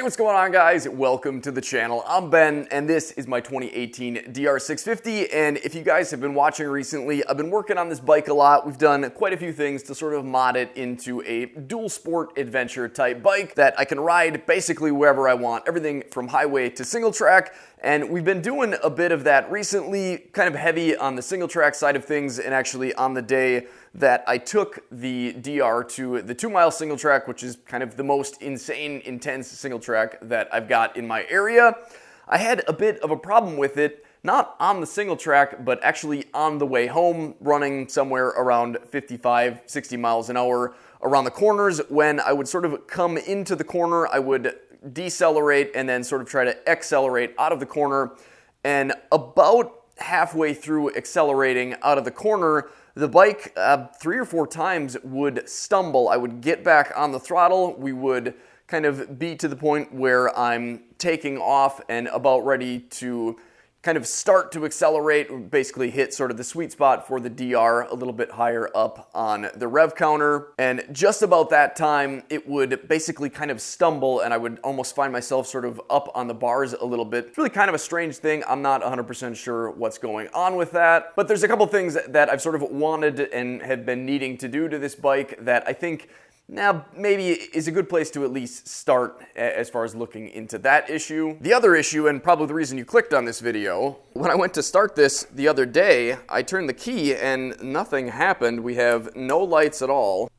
Hey, what's going on, guys? Welcome to the channel. I'm Ben, and this is my 2018 DR650, and if you guys have been watching recently, I've been working on this bike a lot. We've done quite a few things to sort of mod it into a dual sport adventure type bike that I can ride basically wherever I want, everything from highway to single track. And we've been doing a bit of that recently, kind of heavy on the single track side of things, and actually on the day that I took the DR to the 2-mile single track, which is kind of the most insane, intense single track that I've got in my area, I had a bit of a problem with it, not on the single track, but actually on the way home, running somewhere around 55, 60 miles an hour around the corners. When I would sort of come into the corner, I would decelerate and then sort of try to accelerate out of the corner, and about halfway through accelerating out of the corner, the bike 3 or 4 times would stumble. I would get back on the throttle. We would kind of be to the point where I'm taking off and about ready to kind of start to accelerate, basically hit sort of the sweet spot for the DR a little bit higher up on the rev counter. And just about that time, it would basically kind of stumble and I would almost find myself sort of up on the bars a little bit. It's really kind of a strange thing. I'm not 100% sure what's going on with that, but there's a couple things that I've sort of wanted and have been needing to do to this bike that I think now maybe is a good place to at least start as far as looking into that issue. The other issue, and probably the reason you clicked on this video, when I went to start this the other day, I turned the key and nothing happened. We have no lights at all.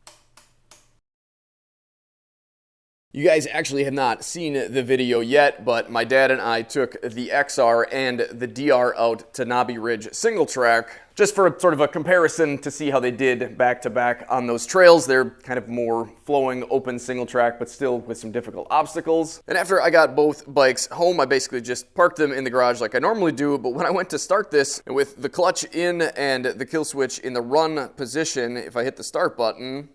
You guys actually have not seen the video yet, but my dad and I took the XR and the DR out to Knobby Ridge single track just for sort of a comparison to see how they did back to back on those trails. They're kind of more flowing, open single track, but still with some difficult obstacles. And after I got both bikes home, I basically just parked them in the garage like I normally do, but when I went to start this with the clutch in and the kill switch in the run position, if I hit the start button,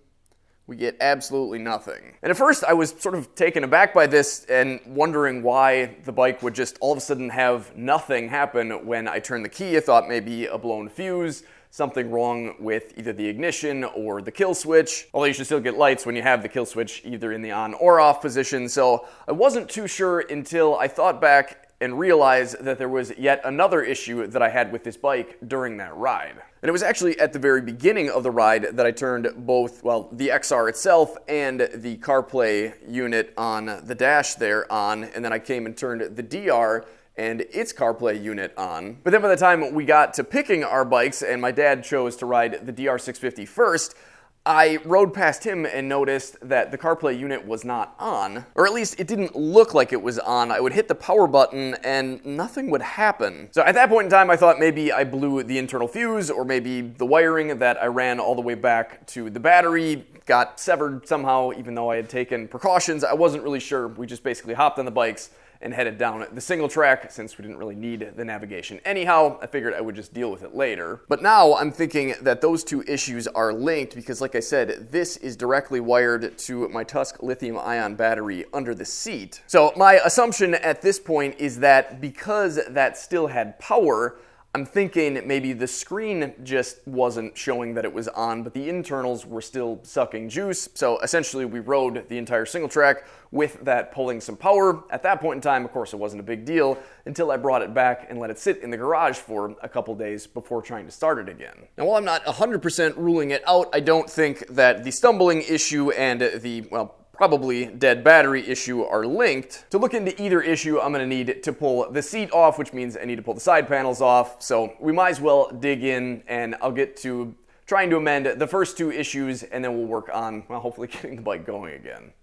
we get absolutely nothing. And at first I was sort of taken aback by this and wondering why the bike would just all of a sudden have nothing happen when I turned the key. I thought maybe a blown fuse, something wrong with either the ignition or the kill switch, although you should still get lights when you have the kill switch either in the on or off position. So I wasn't too sure until I thought back and realized that there was yet another issue that I had with this bike during that ride. And it was actually at the very beginning of the ride that I turned both, well, the XR itself and the CarPlay unit on the dash there on, and then I came and turned the DR and its CarPlay unit on. But then by the time we got to picking our bikes and my dad chose to ride the DR650 first, I rode past him and noticed that the CarPlay unit was not on, or at least it didn't look like it was on. I would hit the power button and nothing would happen. So at that point in time, I thought maybe I blew the internal fuse, or maybe the wiring that I ran all the way back to the battery got severed somehow, even though I had taken precautions. I wasn't really sure. We just basically hopped on the bikes and headed down the single track. Since we didn't really need the navigation anyhow, I figured I would just deal with it later. But now I'm thinking that those two issues are linked because, like I said, this is directly wired to my Tusk lithium-ion battery under the seat. So my assumption at this point is that because that still had power, I'm thinking maybe the screen just wasn't showing that it was on, but the internals were still sucking juice. So essentially we rode the entire single track with that pulling some power. At that point in time, of course, it wasn't a big deal until I brought it back and let it sit in the garage for a couple days before trying to start it again. Now, while I'm not 100% ruling it out, I don't think that the stumbling issue and the, well, probably dead battery issue are linked. To look into either issue, I'm going to need to pull the seat off, which means I need to pull the side panels off. So we might as well dig in, and I'll get to trying to amend the first two issues, and then we'll work on, well, hopefully getting the bike going again.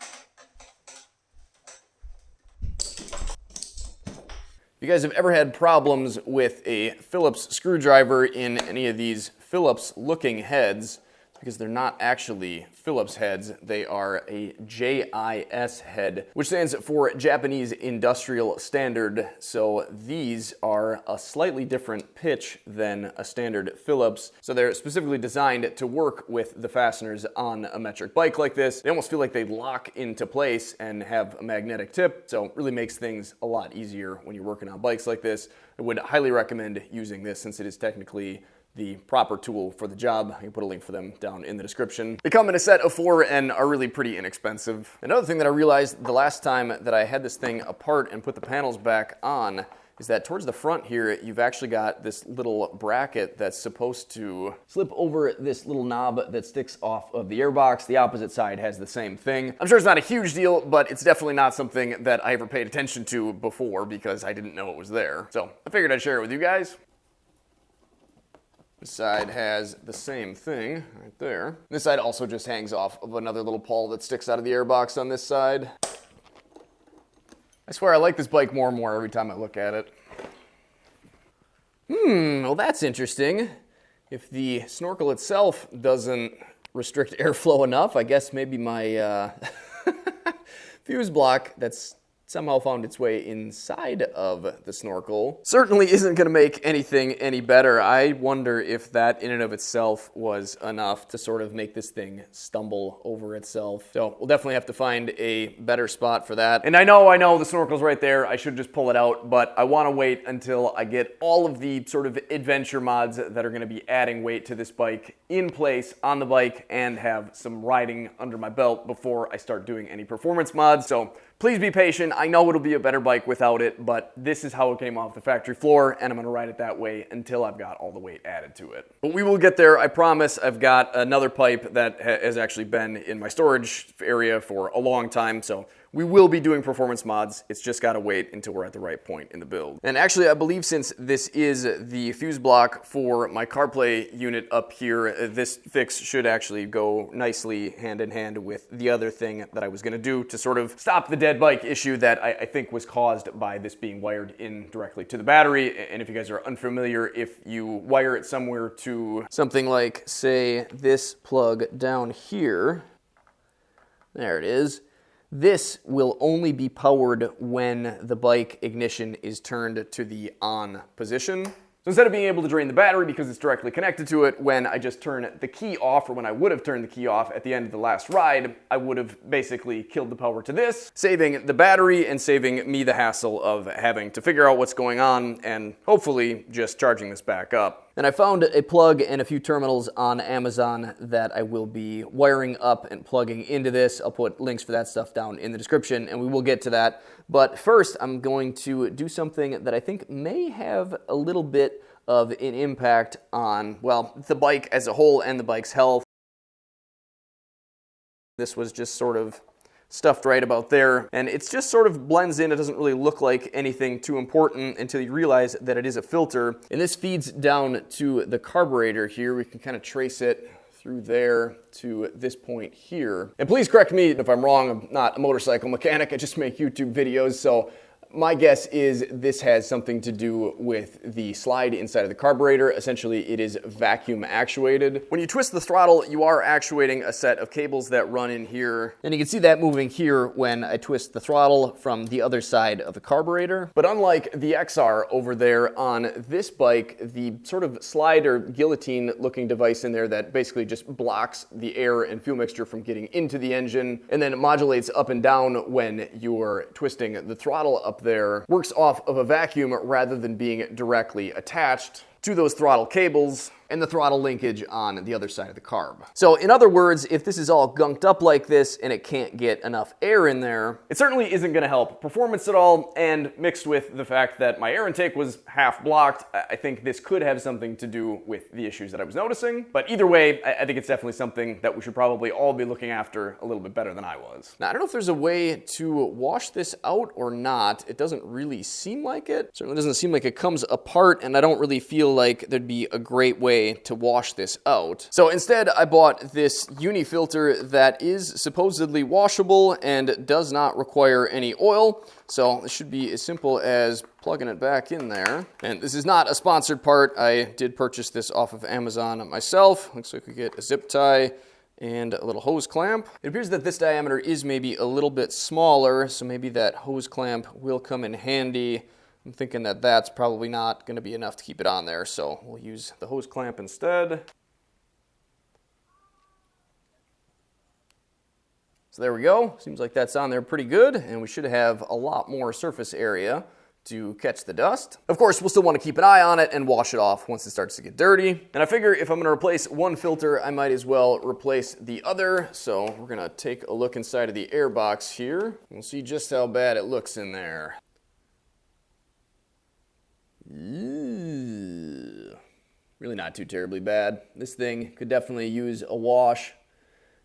If you guys have ever had problems with a Phillips screwdriver in any of these Phillips looking heads, because they're not actually Phillips heads, they are a JIS head, which stands for Japanese Industrial Standard. So these are a slightly different pitch than a standard Phillips. So they're specifically designed to work with the fasteners on a metric bike like this. They almost feel like they lock into place and have a magnetic tip, so it really makes things a lot easier when you're working on bikes like this. I would highly recommend using this since it is technically the proper tool for the job. I can put a link for them down in the description. They come in a set of 4 and are really pretty inexpensive. Another thing that I realized the last time that I had this thing apart and put the panels back on is that towards the front here, you've actually got this little bracket that's supposed to slip over this little knob that sticks off of the airbox. The opposite side has the same thing. I'm sure it's not a huge deal, but it's definitely not something that I ever paid attention to before because I didn't know it was there. So I figured I'd share it with you guys. This side has the same thing right there. This side also just hangs off of another little pawl that sticks out of the airbox on this side. I swear I like this bike more and more every time I look at it. Well that's interesting. If the snorkel itself doesn't restrict airflow enough, I guess maybe my fuse block that's somehow found its way inside of the snorkel certainly isn't going to make anything any better. I wonder if that in and of itself was enough to sort of make this thing stumble over itself. So we'll definitely have to find a better spot for that. And I know the snorkel's right there. I should just pull it out, but I want to wait until I get all of the sort of adventure mods that are going to be adding weight to this bike in place on the bike and have some riding under my belt before I start doing any performance mods. So please be patient. I know it'll be a better bike without it, but this is how it came off the factory floor, and I'm going to ride it that way until I've got all the weight added to it. But we will get there, I promise. I've got another pipe that has actually been in my storage area for a long time, so we will be doing performance mods. It's just got to wait until we're at the right point in the build. And actually, I believe since this is the fuse block for my CarPlay unit up here, this fix should actually go nicely hand in hand with the other thing that I was going to do to sort of stop the dead bike issue that I think was caused by this being wired in directly to the battery. And if you guys are unfamiliar, if you wire it somewhere to something like, say, this plug down here, there it is. This will only be powered when the bike ignition is turned to the on position. So instead of being able to drain the battery because it's directly connected to it, when I just turn the key off, or when I would have turned the key off at the end of the last ride, I would have basically killed the power to this, saving the battery and saving me the hassle of having to figure out what's going on and hopefully just charging this back up. And I found a plug and a few terminals on Amazon that I will be wiring up and plugging into this. I'll put links for that stuff down in the description, and we will get to that. But first, I'm going to do something that I think may have a little bit of an impact on, well, the bike as a whole and the bike's health. This was just sort of stuffed right about there, and it's just sort of blends in. It doesn't really look like anything too important until you realize that it is a filter, and this feeds down to the carburetor here. We can kind of trace it through there to this point here. And please correct me if I'm wrong. I'm not a motorcycle mechanic. I just make YouTube videos, so my guess is this has something to do with the slide inside of the carburetor. Essentially, it is vacuum actuated. When you twist the throttle, you are actuating a set of cables that run in here. And you can see that moving here when I twist the throttle from the other side of the carburetor. But unlike the XR over there on this bike, the sort of slide or guillotine looking device in there that basically just blocks the air and fuel mixture from getting into the engine, and then it modulates up and down when you're twisting the throttle up there, works off of a vacuum rather than being directly attached to those throttle cables and the throttle linkage on the other side of the carb. So in other words, if this is all gunked up like this and it can't get enough air in there, it certainly isn't going to help performance at all, and mixed with the fact that my air intake was half blocked, I think this could have something to do with the issues that I was noticing. But either way, I think it's definitely something that we should probably all be looking after a little bit better than I was. Now, I don't know if there's a way to wash this out or not. It doesn't really seem like it. Certainly doesn't seem like it comes apart, and I don't really feel like there'd be a great way to wash this out. So instead, I bought this uni filter that is supposedly washable and does not require any oil. So it should be as simple as plugging it back in there. And this is not a sponsored part. I did purchase this off of Amazon myself. Looks like we get a zip tie and a little hose clamp. It appears that this diameter is maybe a little bit smaller, so maybe that hose clamp will come in handy. I'm thinking that that's probably not going to be enough to keep it on there, so we'll use the hose clamp instead. So there we go. Seems like that's on there pretty good, and we should have a lot more surface area to catch the dust. Of course, we'll still want to keep an eye on it and wash it off once it starts to get dirty. And I figure if I'm going to replace one filter, I might as well replace the other. So we're going to take a look inside of the air box here. We'll see just how bad it looks in there. Ew. Really not too terribly bad. This thing could definitely use a wash.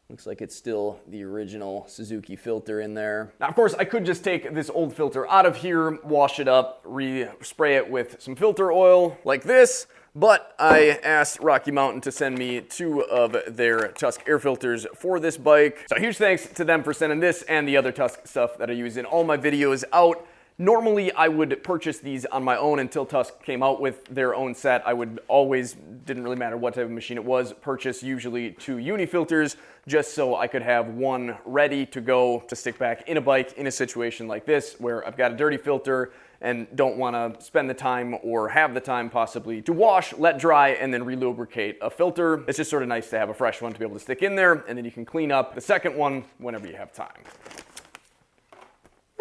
Looks like it's still the original Suzuki filter in there. Now, of course, I could just take this old filter out of here, wash it up, spray it with some filter oil like this, but I asked Rocky Mountain to send me 2 of their Tusk air filters for this bike. So huge thanks to them for sending this and the other Tusk stuff that I use in all my videos out. Normally, I would purchase these on my own until Tusk came out with their own set. I would always, didn't really matter what type of machine it was, purchase usually 2 uni filters just so I could have one ready to go to stick back in a bike in a situation like this where I've got a dirty filter and don't want to spend the time or have the time possibly to wash, let dry, and then relubricate a filter. It's just sort of nice to have a fresh one to be able to stick in there, and then you can clean up the second one whenever you have time.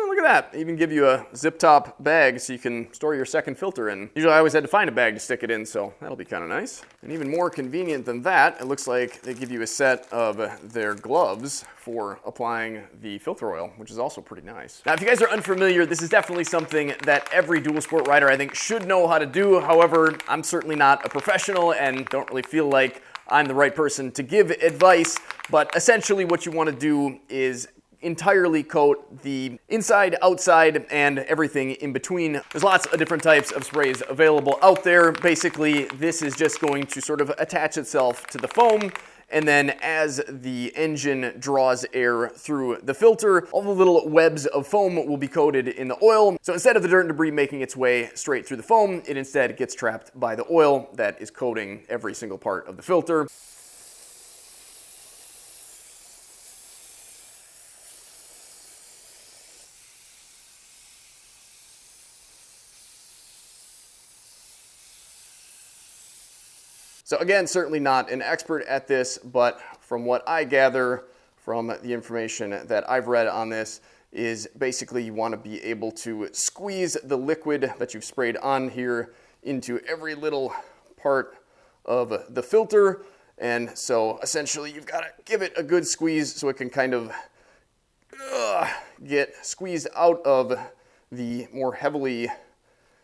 Oh, look at that. They even give you a zip top bag so you can store your second filter in. Usually I always had to find a bag to stick it in, so that'll be kind of nice. And even more convenient than that, it looks like they give you a set of their gloves for applying the filter oil, which is also pretty nice. Now, if you guys are unfamiliar, this is definitely something that every dual sport rider I think should know how to do. However, I'm certainly not a professional and don't really feel like I'm the right person to give advice, but essentially what you want to do is entirely coat the inside, outside, and everything in between. There's lots of different types of sprays available out there. Basically, this is just going to sort of attach itself to the foam, and then as the engine draws air through the filter, all the little webs of foam will be coated in the oil. So instead of the dirt and debris making its way straight through the foam, it instead gets trapped by the oil that is coating every single part of the filter. So again, certainly not an expert at this, but from what I gather from the information that I've read on this is basically you want to be able to squeeze the liquid that you've sprayed on here into every little part of the filter. And so essentially you've got to give it a good squeeze so it can kind of get squeezed out of the more heavily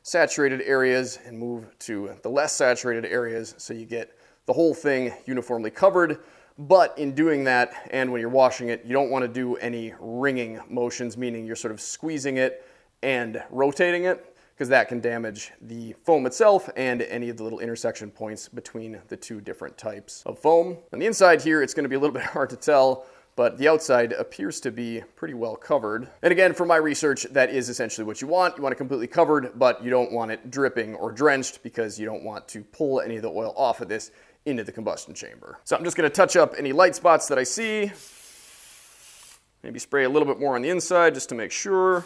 saturated areas and move to the less saturated areas so you get the whole thing uniformly covered. But in doing that, and when you're washing it, you don't want to do any wringing motions, meaning you're sort of squeezing it and rotating it, because that can damage the foam itself and any of the little intersection points between the 2 different types of foam. On the inside here, it's going to be a little bit hard to tell, but the outside appears to be pretty well covered. And again, from my research, that is essentially what you want. You want it completely covered, but you don't want it dripping or drenched because you don't want to pull any of the oil off of this into the combustion chamber. So I'm just going to touch up any light spots that I see. Maybe spray a little bit more on the inside just to make sure.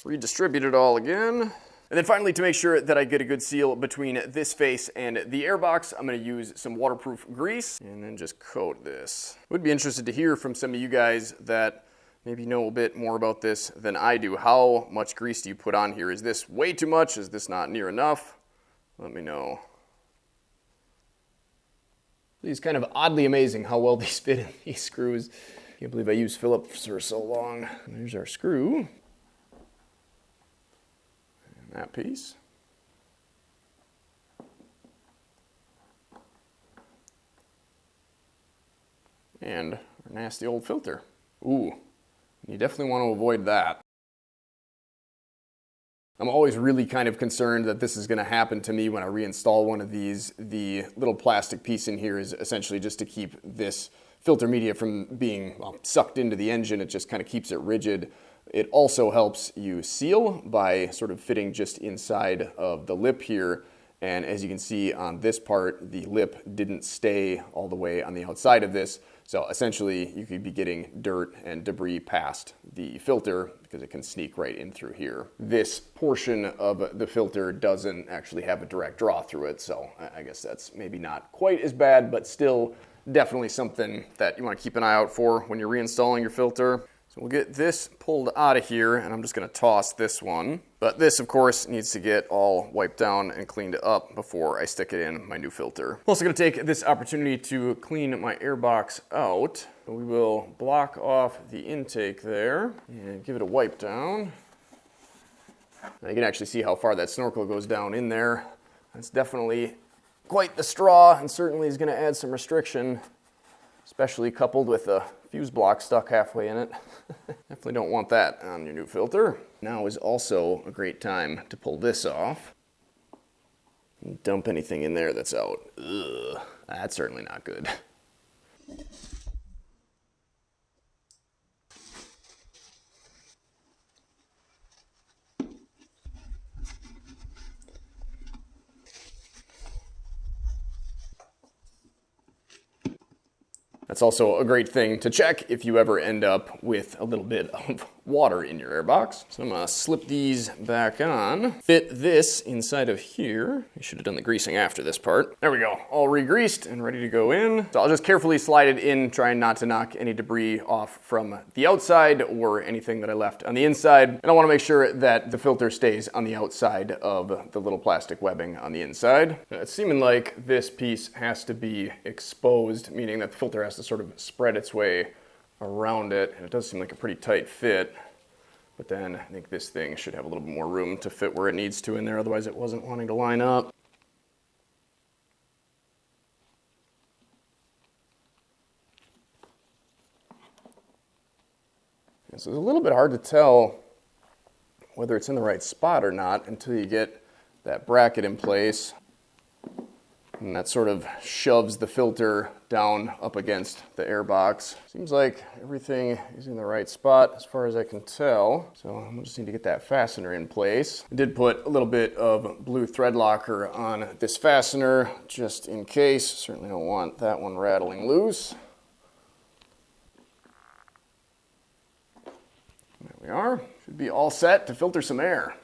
Redistribute it all again. And then finally, to make sure that I get a good seal between this face and the airbox, I'm going to use some waterproof grease and then just coat this. Would be interested to hear from some of you guys that maybe know a bit more about this than I do. How much grease do you put on here? Is this way too much? Is this not near enough? Let me know. It's kind of oddly amazing how well these fit in these screws. Can't believe I used Phillips for so long. There's our screw. That piece. And our nasty old filter. Ooh, you definitely want to avoid that. I'm always really kind of concerned that this is going to happen to me when I reinstall one of these. The little plastic piece in here is essentially just to keep this filter media from being sucked into the engine. It just kind of keeps it rigid. It also helps you seal by sort of fitting just inside of the lip here. And as you can see on this part, the lip didn't stay all the way on the outside of this. So essentially you could be getting dirt and debris past the filter because it can sneak right in through here. This portion of the filter doesn't actually have a direct draw through it. So I guess that's maybe not quite as bad, but still definitely something that you want to keep an eye out for when you're reinstalling your filter. So we'll get this pulled out of here, and I'm just going to toss this one. But this, of course, needs to get all wiped down and cleaned up before I stick it in my new filter. I'm also going to take this opportunity to clean my air box out. We will block off the intake there and give it a wipe down. Now you can actually see how far that snorkel goes down in there. That's definitely quite the straw, and certainly is going to add some restriction, especially coupled with a fuse block stuck halfway in it. Definitely don't want that on your new filter. Now is also a great time to pull this off. Dump anything in there that's out. Ugh, that's certainly not good. That's also a great thing to check if you ever end up with a little bit of water in your airbox. So I'm gonna slip these back on, fit this inside of here. I should have done the greasing after this part. There we go, all re-greased and ready to go in. So I'll just carefully slide it in, trying not to knock any debris off from the outside or anything that I left on the inside. And I wanna make sure that the filter stays on the outside of the little plastic webbing on the inside. It's seeming like this piece has to be exposed, meaning that the filter has to sort of spread its way around it, and it does seem like a pretty tight fit, but then I think this thing should have a little bit more room to fit where it needs to in there, otherwise it wasn't wanting to line up. And so it's a little bit hard to tell whether it's in the right spot or not until you get that bracket in place. And that sort of shoves the filter down up against the air box. Seems like everything is in the right spot as far as I can tell. So I'm just need to get that fastener in place. I did put a little bit of blue thread locker on this fastener just in case. Certainly don't want that one rattling loose. There we are. Should be all set to filter some air.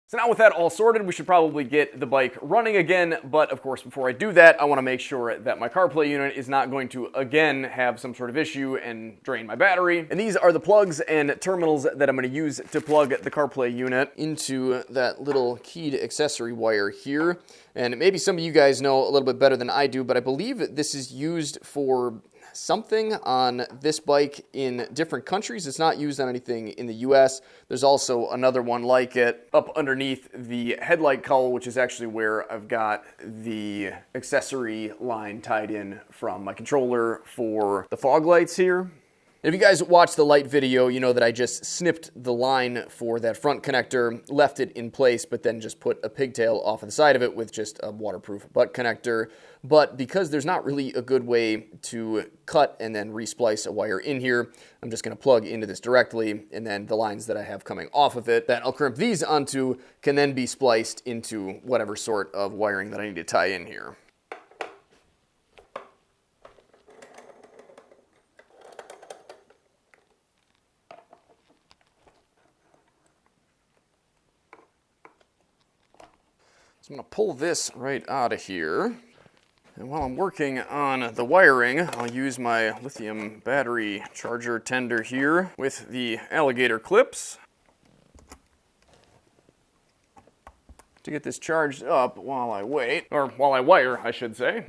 So now with that all sorted, we should probably get the bike running again, but of course before I do that, I want to make sure that my CarPlay unit is not going to again have some sort of issue and drain my battery. And these are the plugs and terminals that I'm going to use to plug the CarPlay unit into that little keyed accessory wire here. And maybe some of you guys know a little bit better than I do, but I believe this is used for something on this bike in different countries. It's not used on anything in the US. There's also another one like it up underneath the headlight cowl, which is actually where I've got the accessory line tied in from my controller for the fog lights here. If you guys watched the light video, you know that I just snipped the line for that front connector, left it in place, but then just put a pigtail off of the side of it with just a waterproof butt connector. But because there's not really a good way to cut and then resplice a wire in here, I'm just going to plug into this directly, and then the lines that I have coming off of it that I'll crimp these onto can then be spliced into whatever sort of wiring that I need to tie in here. I'm going to pull this right out of here. And while I'm working on the wiring, I'll use my lithium battery charger tender here with the alligator clips to get this charged up while I wait, or while I wire, I should say.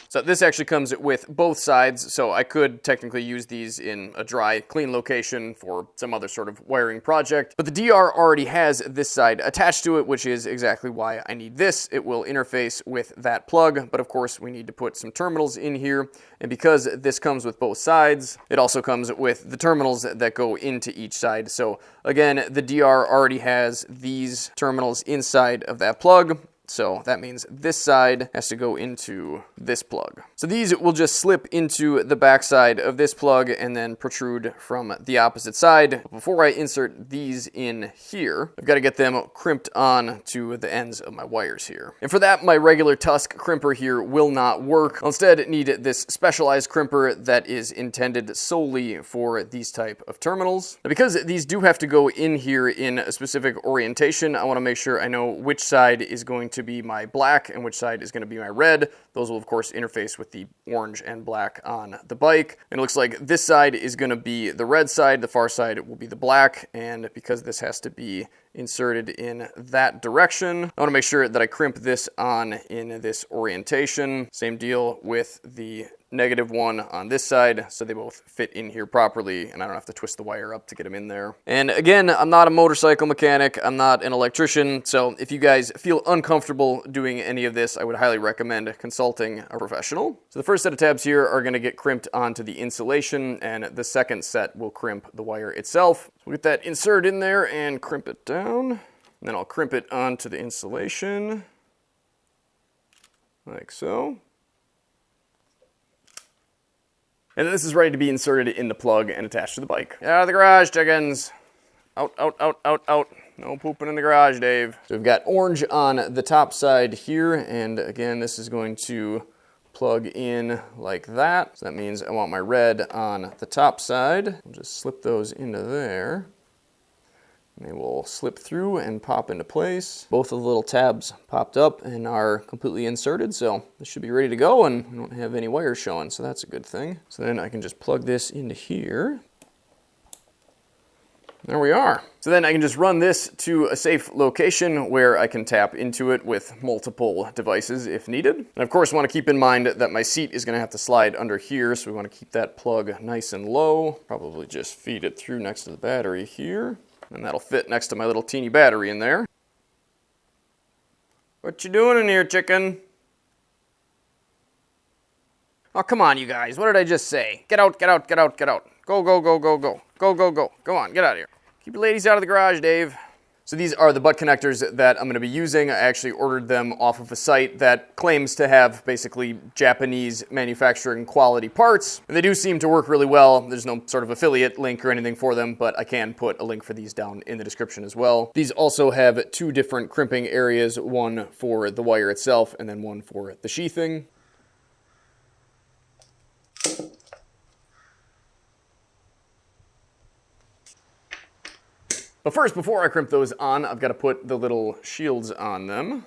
So this actually comes with both sides, so I could technically use these in a dry, clean location for some other sort of wiring project. But the DR already has this side attached to it, which is exactly why I need this. It will interface with that plug, but of course we need to put some terminals in here. And because this comes with both sides, it also comes with the terminals that go into each side. So again, the DR already has these terminals inside of that plug. So that means this side has to go into this plug. So these will just slip into the back side of this plug and then protrude from the opposite side. Before I insert these in here, I've got to get them crimped on to the ends of my wires here. And for that, my regular Tusk crimper here will not work. I'll instead need this specialized crimper that is intended solely for these type of terminals. Now, because these do have to go in here in a specific orientation, I want to make sure I know which side is going to be my black and which side is going to be my red. Those will of course interface with the orange and black on the bike. And it looks like this side is going to be the red side, the far side will be the black, and because this has to be inserted in that direction, I want to make sure that I crimp this on in this orientation. Same deal with the negative one on this side, so they both fit in here properly and I don't have to twist the wire up to get them in there. And again, I'm not a motorcycle mechanic, I'm not an electrician, so if you guys feel uncomfortable doing any of this, I would highly recommend consulting a professional. So the first set of tabs here are going to get crimped onto the insulation, and the second set will crimp the wire itself. So we'll get that insert in there and crimp it down, and then I'll crimp it onto the insulation like so. And this is ready to be inserted in the plug and attached to the bike. Out of the garage, chickens. Out, out, out, out, out. No pooping in the garage, Dave. So we've got orange on the top side here, and again, this is going to plug in like that. So that means I want my red on the top side. I'll just slip those into there. And they will slip through and pop into place. Both of the little tabs popped up and are completely inserted, so this should be ready to go, and we don't have any wires showing, so that's a good thing. So then I can just plug this into here. There we are. So then I can just run this to a safe location where I can tap into it with multiple devices if needed. And of course, I want to keep in mind that my seat is going to have to slide under here, so we want to keep that plug nice and low. Probably just feed it through next to the battery here. And that'll fit next to my little teeny battery in there. What you doing in here, chicken? Oh, come on, you guys. What did I just say? Get out, get out, get out, get out. Go, go, go, go, go. Go, go, go. Go on, get out of here. Keep your ladies out of the garage, Dave. So these are the butt connectors that I'm going to be using. I actually ordered them off of a site that claims to have basically Japanese manufacturing quality parts. And they do seem to work really well. There's no sort of affiliate link or anything for them, but I can put a link for these down in the description as well. These also have two different crimping areas, one for the wire itself and then one for the sheathing. But first, before I crimp those on, I've got to put the little shields on them.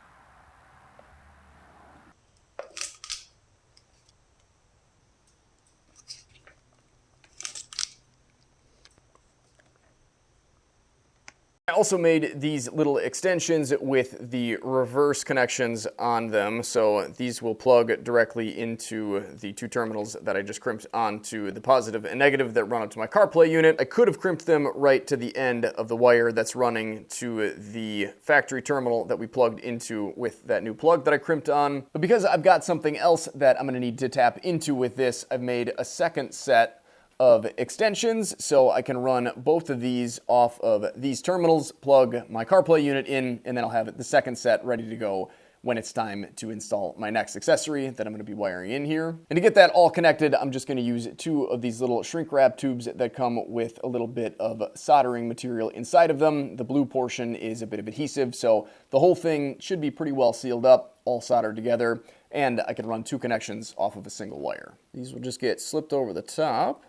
I also made these little extensions with the reverse connections on them, so these will plug directly into the two terminals that I just crimped onto the positive and negative that run up to my CarPlay unit. I could have crimped them right to the end of the wire that's running to the factory terminal that we plugged into with that new plug that I crimped on, but because I've got something else that I'm going to need to tap into with this, I've made a second set of extensions, so I can run both of these off of these terminals, plug my CarPlay unit in, and then I'll have the second set ready to go when it's time to install my next accessory that I'm going to be wiring in here. And to get that all connected, I'm just going to use two of these little shrink wrap tubes that come with a little bit of soldering material inside of them. The blue portion is a bit of adhesive, so the whole thing should be pretty well sealed up, all soldered together, and I can run two connections off of a single wire. These will just get slipped over the top.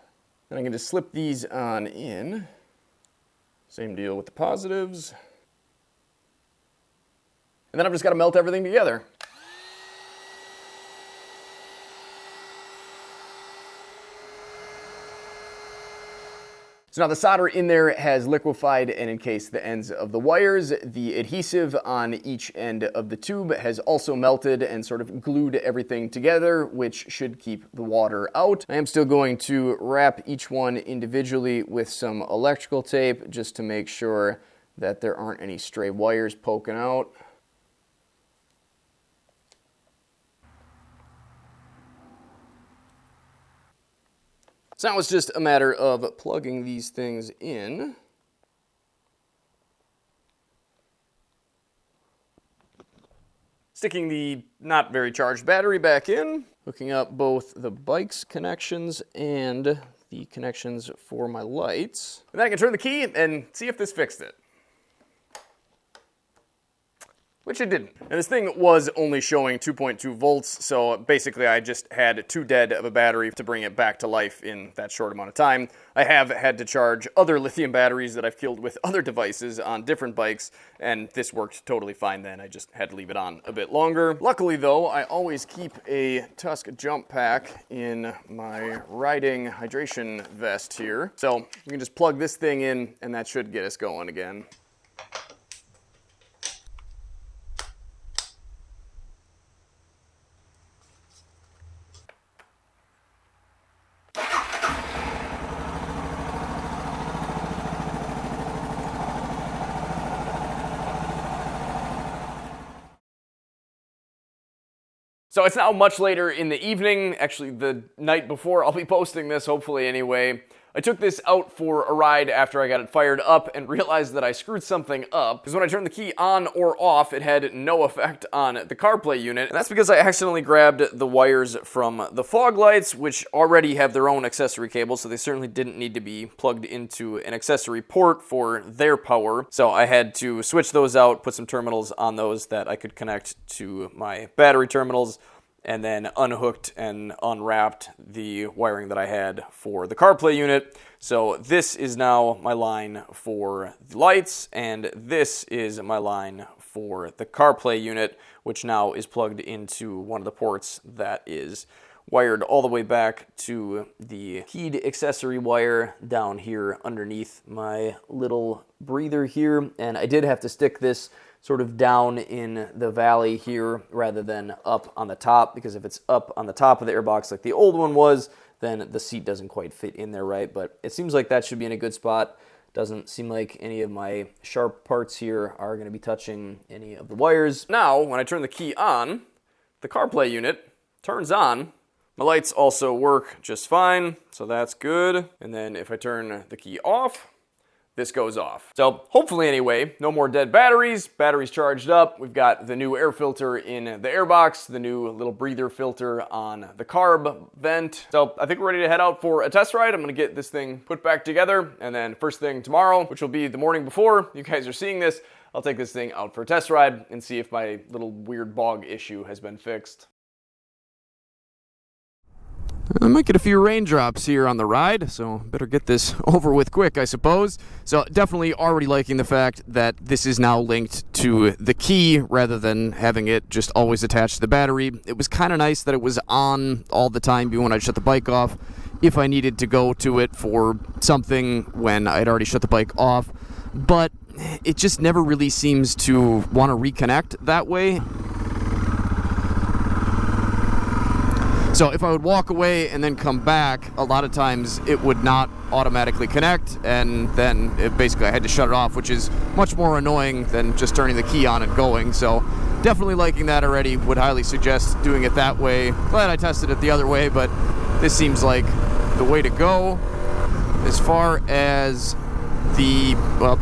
Then I can just slip these on in. Same deal with the positives. And then I've just got to melt everything together. So now the solder in there has liquefied and encased the ends of the wires. The adhesive on each end of the tube has also melted and sort of glued everything together, which should keep the water out. I am still going to wrap each one individually with some electrical tape just to make sure that there aren't any stray wires poking out. So now it's just a matter of plugging these things in. Sticking the not very charged battery back in, hooking up both the bike's connections and the connections for my lights. And then I can turn the key and see if this fixed it. Which it didn't. And this thing was only showing 2.2 volts, so basically I just had 2 dead of a battery to bring it back to life in that short amount of time. I have had to charge other lithium batteries that I've killed with other devices on different bikes, and this worked totally fine then. I just had to leave it on a bit longer. Luckily though, I always keep a Tusk jump pack in my riding hydration vest here. So we can just plug this thing in, and that should get us going again. So it's now much later in the evening, actually the night before I'll be posting this, hopefully anyway. I took this out for a ride after I got it fired up and realized that I screwed something up, because when I turned the key on or off, it had no effect on the CarPlay unit. And that's because I accidentally grabbed the wires from the fog lights, which already have their own accessory cables, so they certainly didn't need to be plugged into an accessory port for their power. So I had to switch those out, put some terminals on those that I could connect to my battery terminals, and then unhooked and unwrapped the wiring that I had for the CarPlay unit. So this is now my line for the lights, and this is my line for the CarPlay unit, which now is plugged into one of the ports that is wired all the way back to the keyed accessory wire down here underneath my little breather here. And I did have to stick this sort of down in the valley here rather than up on the top, because if it's up on the top of the airbox like the old one was, then the seat doesn't quite fit in there right. But it seems like that should be in a good spot. Doesn't seem like any of my sharp parts here are going to be touching any of the wires. Now, when I turn the key on, the CarPlay unit turns on. My lights also work just fine, so that's good. And then if I turn the key off, this goes off. So hopefully anyway, no more dead batteries, batteries charged up. We've got the new air filter in the airbox, the new little breather filter on the carb vent. So I think we're ready to head out for a test ride. I'm gonna get this thing put back together, and then first thing tomorrow, which will be the morning before you guys are seeing this, I'll take this thing out for a test ride and see if my little weird bog issue has been fixed. I might get a few raindrops here on the ride, so better get this over with quick, I suppose. So definitely already liking the fact that this is now linked to the key rather than having it just always attached to the battery. It was kind of nice that it was on all the time even when I shut the bike off, if I needed to go to it for something when I'd already shut the bike off. But it just never really seems to want to reconnect that way. So if I would walk away and then come back, a lot of times it would not automatically connect, and then basically I had to shut it off, which is much more annoying than just turning the key on and going. So definitely liking that already. Would highly suggest doing it that way. Glad I tested it the other way, but this seems like the way to go. As far as the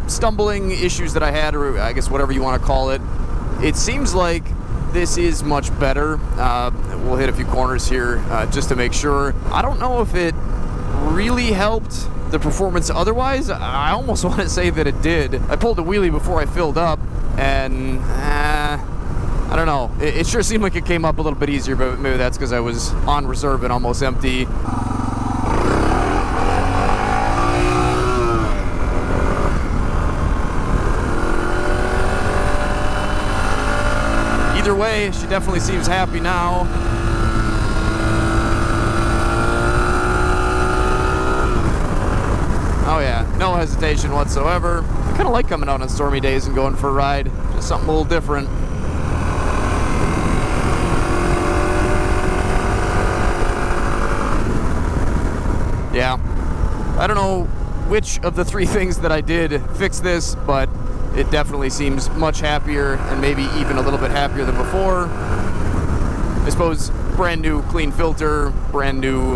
stumbling issues that I had, or I guess whatever you want to call it, it seems like this is much better. We'll hit a few corners here just to make sure. I don't know if it really helped the performance otherwise. I almost want to say that it did. I pulled a wheelie before I filled up, and I don't know. It sure seemed like it came up a little bit easier, but maybe that's because I was on reserve and almost empty. Either way, she definitely seems happy now. Oh yeah, no hesitation whatsoever. I kind of like coming out on stormy days and going for a ride. Just something a little different. Yeah, I don't know which of the three things that I did fix this, but it definitely seems much happier, and maybe even a little bit happier than before. I suppose brand new clean filter, brand new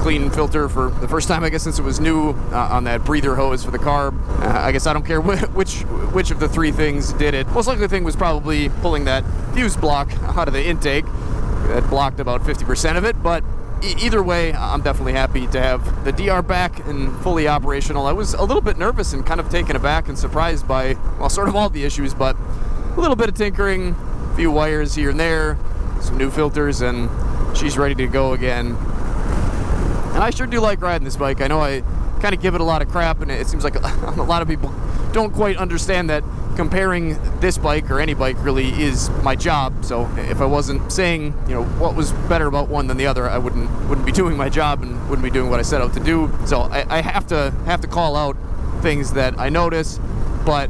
clean filter for the first time, I guess, since it was new on that breather hose for the carb. I guess I don't care which of the three things did it. Most likely thing was probably pulling that fuse block out of the intake. That blocked about 50% of it, but either way, I'm definitely happy to have the DR back and fully operational. I was a little bit nervous and kind of taken aback and surprised by, well, sort of all the issues, but a little bit of tinkering, a few wires here and there, some new filters, and she's ready to go again. And I sure do like riding this bike. I know I kind of give it a lot of crap, and it seems like a lot of people don't quite understand that comparing this bike, or any bike really, is my job. So if I wasn't saying, you know, what was better about one than the other, I wouldn't be doing my job and wouldn't be doing what I set out to do. So I have to call out things that I notice, but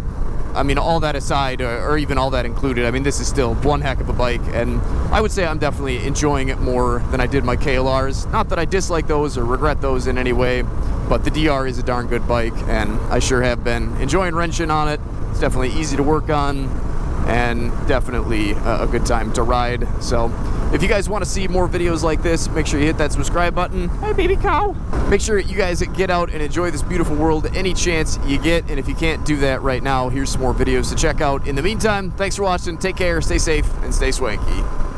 I mean, all that aside, or even all that included, I mean, this is still one heck of a bike, and I would say I'm definitely enjoying it more than I did my KLRs. Not that I dislike those or regret those in any way, but the DR is a darn good bike, and I sure have been enjoying wrenching on it. It's definitely easy to work on, and definitely a good time to ride. So if you guys want to see more videos like this, make sure you hit that subscribe button. Hi, baby cow. Make sure you guys get out and enjoy this beautiful world any chance you get. And if you can't do that right now, here's some more videos to check out. In the meantime, thanks for watching. Take care, stay safe, and stay swanky.